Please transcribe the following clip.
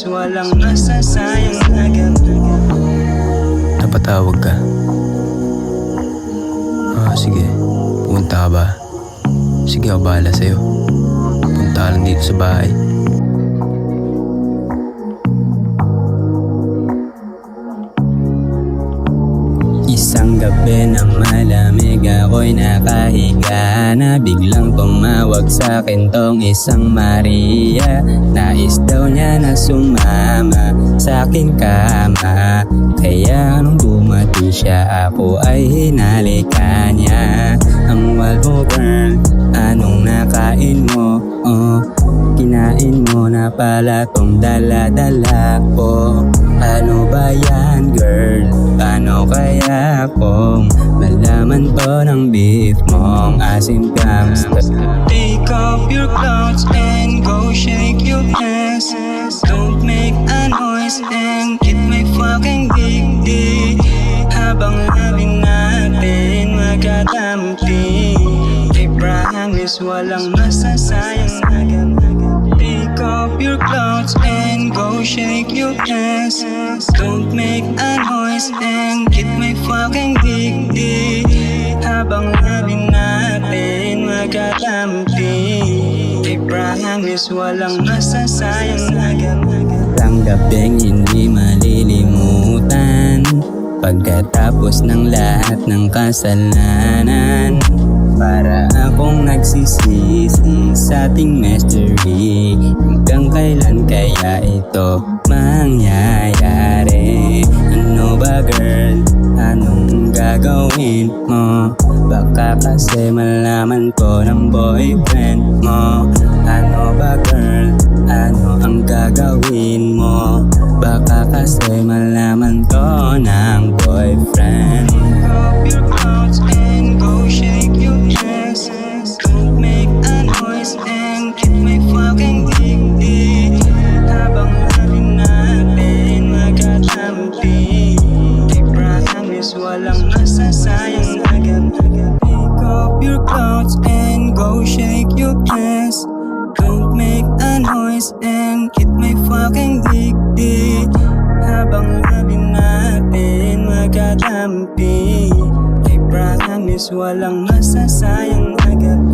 promise walang masasayang agad. Napatawag ka? Sige. Punta ka ba? Sige, ako bahala sa'yo. Punta ka lang dito sa bahay. Isang gabi na malamig, ako'y nakahiga na biglang tumawag sa'kin tong isang Maria. Nais daw niya na sumama sa'king kama, kaya nung dumating siya ako ay hinalikan niya. Ang wild mo girl, anong nakain mo? Kinain mo na pala tong dala-dala ko. Ano ba yan girl? Paano kaya kung malaman to ng beef mong asim gangsta? Take off your clothes and go shake your ass. Don't make a noise and get my fucking dick. Habang labing natin magkatampi, I promise walang masasayang agad. Take off your clothes and go shake your ass. Don't make a noise and get my fucking dick. Habang labing natin magkatampi, I promise walang masasayang agad. Ang gabing hindi malilimutan, pagkatapos ng lahat ng kasalanan, para akong nagsisisi sa ating mystery. Hanggang kailan kaya ito mangyayari? Ano ba girl? Anong gagawin mo? Baka kasi malaman ko ng boyfriend mo. Ano ba girl? Ano ang gagawin mo? Baka kasi malaman ko ng boyfriend. Take off your clothes and go shake your ass. Don't make a noise and get my fucking dick. Habang labing natin magkatampi, I promise walang masasayang agad. Take off your clothes and go shake your ass. Don't make a noise and get my fucking dick. Habang labing natin magkatampi, I promise walang masasayang agad.